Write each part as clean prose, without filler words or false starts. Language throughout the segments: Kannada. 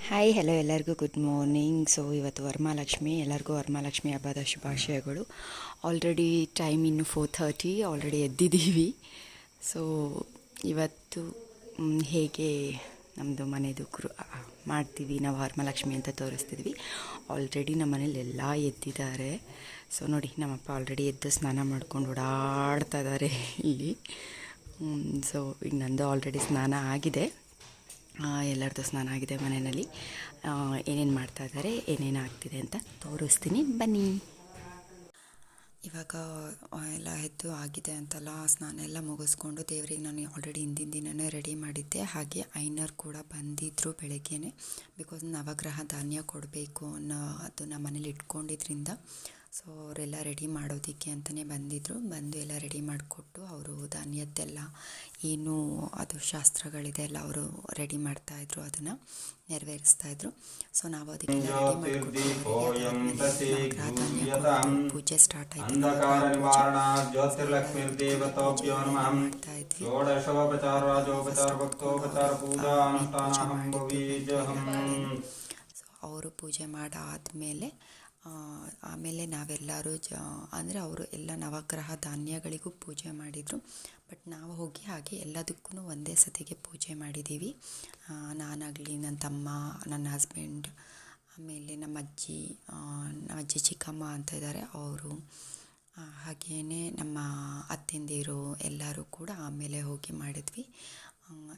ಹಾಯ್ ಹಲೋ ಎಲ್ಲರಿಗೂ ಗುಡ್ ಮಾರ್ನಿಂಗ್. ಸೊ ಇವತ್ತು ವರಮಹಾಲಕ್ಷ್ಮಿ, ಎಲ್ಲರಿಗೂ ವರಮಹಾಲಕ್ಷ್ಮಿ ಹಬ್ಬದ ಶುಭಾಶಯಗಳು. ಆಲ್ರೆಡಿ ಟೈಮ್ ಇನ್ನು 4:30, ಆಲ್ರೆಡಿ ಎದ್ದಿದ್ದೀವಿ. ಸೊ ಇವತ್ತು ಹೇಗೆ ನಮ್ಮದು ಮನೆಯದು ಮಾಡ್ತೀವಿ ನಾವು ವರಮಹಾಲಕ್ಷ್ಮಿ ಅಂತ ತೋರಿಸ್ತಿದ್ವಿ. ಆಲ್ರೆಡಿ ನಮ್ಮ ಮನೇಲಿ ಎಲ್ಲ ಎದ್ದಿದ್ದಾರೆ. ಸೊ ನೋಡಿ, ನಮ್ಮಪ್ಪ ಆಲ್ರೆಡಿ ಎದ್ದು ಸ್ನಾನ ಮಾಡ್ಕೊಂಡು ಓಡಾಡ್ತಾ ಇದ್ದಾರೆ ಇಲ್ಲಿ. ಸೊ ಈಗ ನಂದು ಆಲ್ರೆಡಿ ಸ್ನಾನ ಆಗಿದೆ, ಎಲ್ಲರದ್ದು ಸ್ನಾನ ಆಗಿದೆ. ಮನೆಯಲ್ಲಿ ಏನೇನು ಮಾಡ್ತಾಯಿದ್ದಾರೆ, ಏನೇನು ಆಗ್ತಿದೆ ಅಂತ ತೋರಿಸ್ತೀನಿ, ಬನ್ನಿ. ಇವಾಗ ಎಲ್ಲ ಎದ್ದು ಆಗಿದೆ ಅಂತಲ್ಲ, ಸ್ನಾನ ಎಲ್ಲ ಮುಗಿಸ್ಕೊಂಡು ದೇವರಿಗೆ ನಾನು ಆಲ್ರೆಡಿ ಹಿಂದಿನ ದಿನವೇ ರೆಡಿ ಮಾಡಿದ್ದೆ. ಹಾಗೆ ಐನರ್ ಕೂಡ ಬಂದಿದ್ದರು ಬೆಳಗ್ಗೆನೆ, ಬಿಕಾಸ್ ನವಗ್ರಹ ಧಾನ್ಯ ಕೊಡಬೇಕು ಅನ್ನೋ ಅದನ್ನು ಮನೇಲಿ ಇಟ್ಕೊಂಡಿದ್ರಿಂದ. ಸೊ ಅವರೆಲ್ಲ ರೆಡಿ ಮಾಡೋದಕ್ಕೆ ಅಂತಲೇ ಬಂದಿದ್ದರು. ಬಂದು ಎಲ್ಲ ರೆಡಿ ಮಾಡಿಕೊಟ್ಟು ಅವರು ಧಾನ್ಯದ್ದೆಲ್ಲ ಏನು ಅದು ಶಾಸ್ತ್ರಗಳಿದೆ ಎಲ್ಲ ಅವರು ರೆಡಿ ಮಾಡ್ತಾಯಿದ್ರು, ಅದನ್ನು ನೆರವೇರಿಸ್ತಾಯಿದ್ರು. ಸೊ ನಾವು ಅದಕ್ಕೆಲ್ಲ ರೆಡಿ ಮಾಡಿಕೊಟ್ಟು ಪೂಜೆ ಸ್ಟಾರ್ಟ್ ಆಯಿತು. ಸೊ ಅವರು ಪೂಜೆ ಮಾಡಾದಮೇಲೆ ಆಮೇಲೆ ನಾವೆಲ್ಲರೂ ಅಂದರೆ ಅವರು ಎಲ್ಲ ನವಗ್ರಹ ಧಾನ್ಯಗಳಿಗೂ ಪೂಜೆ ಮಾಡಿದರು. ಬಟ್ ನಾವು ಹೋಗಿ ಹಾಗೆ ಎಲ್ಲದಕ್ಕೂ ಒಂದೇ ಸತಿಗೆ ಪೂಜೆ ಮಾಡಿದ್ದೀವಿ. ನಾನಾಗಲಿ, ನನ್ನ ತಮ್ಮ, ನನ್ನ ಹಸ್ಬೆಂಡ್, ಆಮೇಲೆ ನಮ್ಮ ಅಜ್ಜಿ ಚಿಕ್ಕಮ್ಮ ಅಂತ ಇದ್ದಾರೆ ಅವರು, ಹಾಗೆಯೇ ನಮ್ಮ ಅತ್ತೆಂದಿರು ಎಲ್ಲರೂ ಕೂಡ ಆಮೇಲೆ ಹೋಗಿ ಮಾಡಿದ್ವಿ.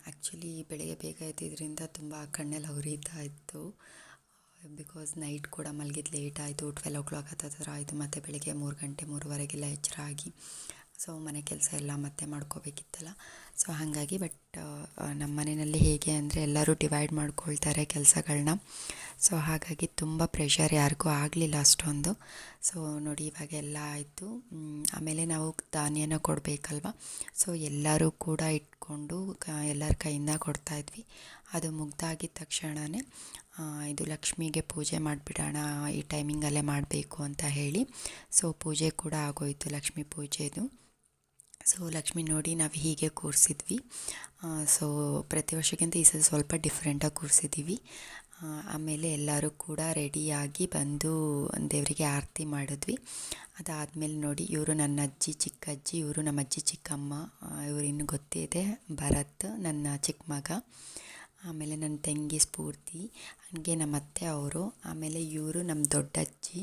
ಆ್ಯಕ್ಚುಲಿ ಬೆಳಗ್ಗೆ ಬೇಗ ಎದ್ದಿದ್ದರಿಂದ ತುಂಬ ಕಣ್ಣೆಲ್ಲ ಉರಿತಾ ಇತ್ತು, ಬಿಕಾಸ್ ನೈಟ್ ಕೂಡ ಮಲಗಿದ್ದು ಲೇಟ್ ಆಯಿತು. 12 o'clock ಹತ್ತಿರ ಆಯಿತು. ಮತ್ತು ಬೆಳಗ್ಗೆ 3 ಗಂಟೆ 3:30ಗೆಲ್ಲ ಎಚ್ಚರ ಆಗಿ ಸೊ ಮನೆ ಕೆಲಸ ಎಲ್ಲ ಮತ್ತೆ ಮಾಡ್ಕೋಬೇಕಿತ್ತಲ್ಲ. ಸೊ ಹಾಗಾಗಿ ಬಟ್ ನಮ್ಮ ಮನೆಯಲ್ಲಿ ಹೇಗೆ ಅಂದರೆ ಎಲ್ಲರೂ ಡಿವೈಡ್ ಮಾಡ್ಕೊಳ್ತಾರೆ ಕೆಲಸಗಳನ್ನ. ಸೊ ಹಾಗಾಗಿ ತುಂಬ ಪ್ರೆಷರ್ ಯಾರಿಗೂ ಆಗಲಿಲ್ಲ ಅಷ್ಟೊಂದು. ಸೊ ನೋಡಿ, ಇವಾಗ ಎಲ್ಲ ಆಯಿತು. ಆಮೇಲೆ ನಾವು ಧಾನ್ಯನ ಕೊಡಬೇಕಲ್ವ, ಸೊ ಎಲ್ಲರೂ ಕೂಡ ಇಟ್ಕೊಂಡು ಎಲ್ಲರ ಕೈಯಿಂದ ಕೊಡ್ತಾಯಿದ್ವಿ. ಅದು ಮುಗ್ದಾಗಿದ್ದ ತಕ್ಷಣವೇ ಇದು ಲಕ್ಷ್ಮಿಗೆ ಪೂಜೆ ಮಾಡಿಬಿಡೋಣ, ಈ ಟೈಮಿಂಗಲ್ಲೇ ಮಾಡಬೇಕು ಅಂತ ಹೇಳಿ. ಸೊ ಪೂಜೆ ಕೂಡ ಆಗೋಯಿತು, ಲಕ್ಷ್ಮೀ ಪೂಜೆದು. ಸೊ ಲಕ್ಷ್ಮಿ ನೋಡಿ ನಾವು ಹೀಗೆ ಕೂರಿಸಿದ್ವಿ. ಸೊ ಪ್ರತಿ ವರ್ಷಕ್ಕಿಂತ ಈ ಸಲ ಸ್ವಲ್ಪ ಡಿಫ್ರೆಂಟಾಗಿ ಕೂರಿಸಿದ್ದೀವಿ. ಆಮೇಲೆ ಎಲ್ಲರೂ ಕೂಡ ರೆಡಿಯಾಗಿ ಬಂದು ದೇವರಿಗೆ ಆರತಿ ಮಾಡಿದ್ವಿ. ಅದಾದಮೇಲೆ ನೋಡಿ, ಇವರು ನನ್ನ ಅಜ್ಜಿ ಚಿಕ್ಕಜ್ಜಿ, ಇವರು ನಮ್ಮ ಅಜ್ಜಿ ಚಿಕ್ಕಮ್ಮ, ಇವರು ಇನ್ನೂ ಗೊತ್ತಿದೆ, ಭರತ್ ನನ್ನ ಚಿಕ್ಕ ಮಗ, ಆಮೇಲೆ ನನ್ನ ತಂಗಿ ಸ್ಫೂರ್ತಿ, ಹಾಗೆ ನಮ್ಮ ಅತ್ತೆ ಅವರು, ಆಮೇಲೆ ಇವರು ನಮ್ಮ ದೊಡ್ಡಜ್ಜಿ,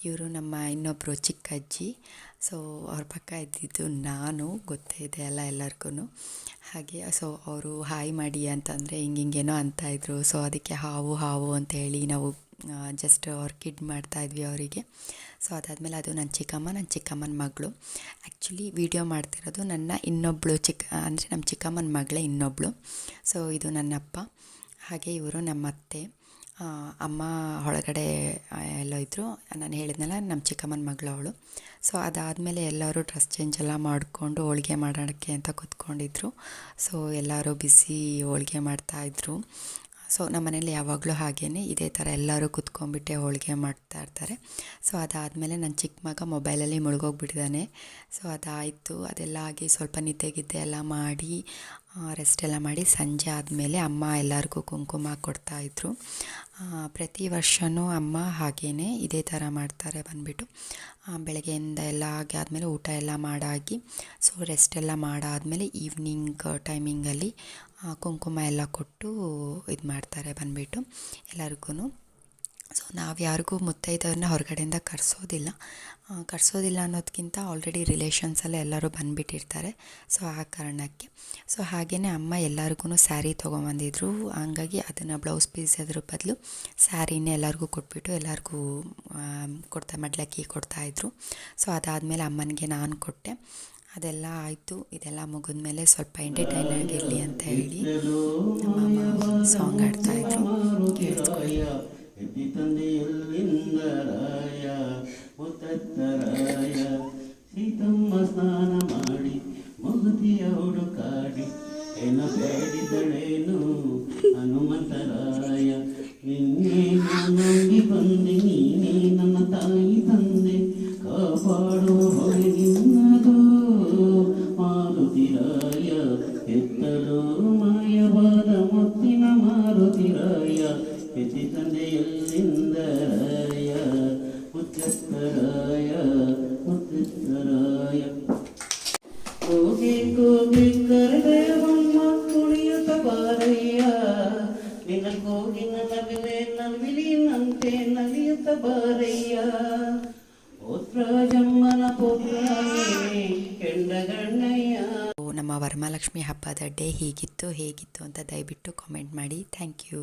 ಇವರು ನಮ್ಮ ಇನ್ನೊಬ್ಬರು ಚಿಕ್ಕಜ್ಜಿ. ಸೊ ಅವ್ರ ಪಕ್ಕ ಇದ್ದಿದ್ದು ನಾನು, ಗೊತ್ತೇ ಇದೆ ಅಲ್ಲ ಎಲ್ಲರಿಗೂ. ಹಾಗೆ ಸೊ ಅವರು ಹಾಯ್ ಮಾಡಿ ಅಂತಂದರೆ ಹಿಂಗೇನೋ ಅಂತಾಯಿದ್ರು. ಸೊ ಅದಕ್ಕೆ ಹಾವು ಹಾವು ಅಂತ ಹೇಳಿ ನಾವು ಜಸ್ಟ್ ಕಿಡ್ ಮಾಡ್ತಾಯಿದ್ವಿ ಅವರಿಗೆ. ಸೊ ಅದಾದಮೇಲೆ ಅದು ನನ್ನ ಚಿಕ್ಕಮ್ಮನ ಮಗಳು. ಆ್ಯಕ್ಚುಲಿ ವಿಡಿಯೋ ಮಾಡ್ತಿರೋದು ನನ್ನ ಇನ್ನೊಬ್ಬಳು ಅಂದರೆ ನಮ್ಮ ಚಿಕ್ಕಮ್ಮನ ಮಗಳೇ ಇನ್ನೊಬ್ಬಳು. ಸೊ ಇದು ನನ್ನಪ್ಪ, ಹಾಗೆ ಇವರು ನಮ್ಮ ಅತ್ತೆ. ಅಮ್ಮ ಒಳಗಡೆ ಎಲ್ಲ ಇದ್ದರು, ನಾನು ಹೇಳಿದ್ನಲ್ಲ ನಮ್ಮ ಚಿಕ್ಕಮ್ಮನ ಮಗಳು ಅವಳು. ಸೊ ಅದಾದಮೇಲೆ ಎಲ್ಲರೂ ಡ್ರೆಸ್ ಚೇಂಜ್ ಎಲ್ಲ ಮಾಡಿಕೊಂಡು ಹೋಳಿಗೆ ಮಾಡೋಕ್ಕೆ ಅಂತ ಕೂತ್ಕೊಂಡಿದ್ರು. ಸೊ ಎಲ್ಲರೂ ಬಿಸಿ ಹೋಳಿಗೆ ಮಾಡ್ತಾಯಿದ್ರು. ಸೊ ನಮ್ಮ ಮನೇಲಿ ಯಾವಾಗಲೂ ಹಾಗೇ ಇದೇ ಥರ ಎಲ್ಲರೂ ಕೂತ್ಕೊಂಡ್ಬಿಟ್ಟೆ ಹೋಳಿಗೆ ಮಾಡ್ತಾಯಿರ್ತಾರೆ. ಸೊ ಅದಾದಮೇಲೆ ನನ್ನ ಚಿಕ್ಕ ಮಗ ಮೊಬೈಲಲ್ಲಿ ಮುಳುಗೋಗ್ಬಿಟ್ಟಿದ್ದಾನೆ. ಸೊ ಅದಾಯಿತು, ಅದೆಲ್ಲ ಆಗಿ ಸ್ವಲ್ಪ ನಿದ್ದೆಗಿದ್ದೆ ಎಲ್ಲ ಮಾಡಿ ರೆಸ್ಟ್ ಎಲ್ಲ ಮಾಡಿ ಸಂಜೆ ಆದಮೇಲೆ ಅಮ್ಮ ಎಲ್ಲರಿಗೂ ಕುಂಕುಮ ಕೊಡ್ತಾಯಿದ್ರು. ಪ್ರತಿ ವರ್ಷವೂ ಅಮ್ಮ ಹಾಗೇ ಇದೇ ಥರ ಮಾಡ್ತಾರೆ. ಬಂದುಬಿಟ್ಟು ಬೆಳಗ್ಗೆಯಿಂದ ಎಲ್ಲ ಆಗಿ ಆದಮೇಲೆ ಊಟ ಎಲ್ಲ ಮಾಡಾಗಿ ಸೊ ರೆಸ್ಟ್ ಎಲ್ಲ ಮಾಡಾದಮೇಲೆ ಈವ್ನಿಂಗ್ ಟೈಮಿಂಗಲ್ಲಿ ಕುಂಕುಮ ಎಲ್ಲ ಕೊಟ್ಟು ಇದು ಮಾಡ್ತಾರೆ ಬಂದುಬಿಟ್ಟು ಎಲ್ಲರಿಗೂ. ಸೊ ನಾವು ಯಾರಿಗೂ ಮುತ್ತೈದವ್ರನ್ನ ಹೊರಗಡೆಯಿಂದ ಕರೆಸೋದಿಲ್ಲ ಅನ್ನೋದಕ್ಕಿಂತ ಆಲ್ರೆಡಿ ರಿಲೇಷನ್ಸಲ್ಲೇ ಎಲ್ಲರೂ ಬಂದುಬಿಟ್ಟಿರ್ತಾರೆ. ಸೊ ಆ ಕಾರಣಕ್ಕೆ. ಸೊ ಹಾಗೆಯೇ ಅಮ್ಮ ಎಲ್ಲರಿಗೂ ಸ್ಯಾರಿ ತೊಗೊಂಬಂದಿದ್ರು. ಹಂಗಾಗಿ ಅದನ್ನು ಬ್ಲೌಸ್ ಪೀಸ್ ಅದ್ರ ಬದಲು ಸ್ಯಾರಿನೇ ಎಲ್ಲರಿಗೂ ಕೊಟ್ಬಿಟ್ಟು ಎಲ್ಲರಿಗೂ ಮಡ್ಲಕ್ಕಿ ಕೊಡ್ತಾಯಿದ್ರು. ಸೊ ಅದಾದಮೇಲೆ ಅಮ್ಮನಿಗೆ ನಾನು ಕೊಟ್ಟೆ. ಅದೆಲ್ಲ ಆಯಿತು. ಇದೆಲ್ಲ ಮುಗಿದ್ಮೇಲೆ ಸ್ವಲ್ಪ ಎಂಟರ್ಟೈನ್ ಆಗಿರಲಿ ಅಂತ ಹೇಳಿ ನಮ್ಮ ಸಾಂಗ್ ಆಡ್ತಾಯಿದ್ರು, ಕೇಳಿಸ್ಕೊಳ್ಳಿ. ಸೀತಮ್ಮ ಸ್ನಾನ ಮಾಡಿ ಮಹತಿಯ ಹುಡುಕಾಡಿ ಏನ ಬೇಡಿದಳೇನು ಹನುಮಂತರಾಯ. ನಿನ್ನೆ ನಂಬಿ ಬಂದೆ, ನೀನೇ ನನ್ನ ತಾಯಿ ತಂದೆ, ಕಾಪಾಡುವ ಹೊರೆ ನಿನ್ನದು ಮಾರುತಿರಾಯ. ಎತ್ತಲು ಮಾಯವಾದ ಮುತ್ತಿನ ಮಾರುತಿರಾಯ ಎತಿ ತಂದೆಯಲ್ಲಿಂದ ರಾಯ ಮುತ್ತೆತ್ತರಾಯ ಮುತ್ತೆತ್ತರಾಯ ಕೂಗಿ ಕೂಗಿ ಕರೆದೇವಮ್ಮ ಕುಣಿಯುತ್ತ ಬಾರಯ್ಯ ನಿನ್ನ ಕೂಗಿನ ನವಿಲೆ ನವಿಲಿನಂತೆ ನಲಿಯುತ್ತ ಬಾರಯ್ಯ ಪುತ್ರಜಮ್ಮನ ಪುತ್ರ ಕೆಂಡಗಣ್ಣಯ್ಯ. ನಮ್ಮ ವರಮಹಾಲಕ್ಷ್ಮಿ ಹಬ್ಬದ ಡೇ ಹೀಗಿತ್ತು ಹೇಗಿತ್ತು ಅಂತ ದಯವಿಟ್ಟು ಕಾಮೆಂಟ್ ಮಾಡಿ. Thank you.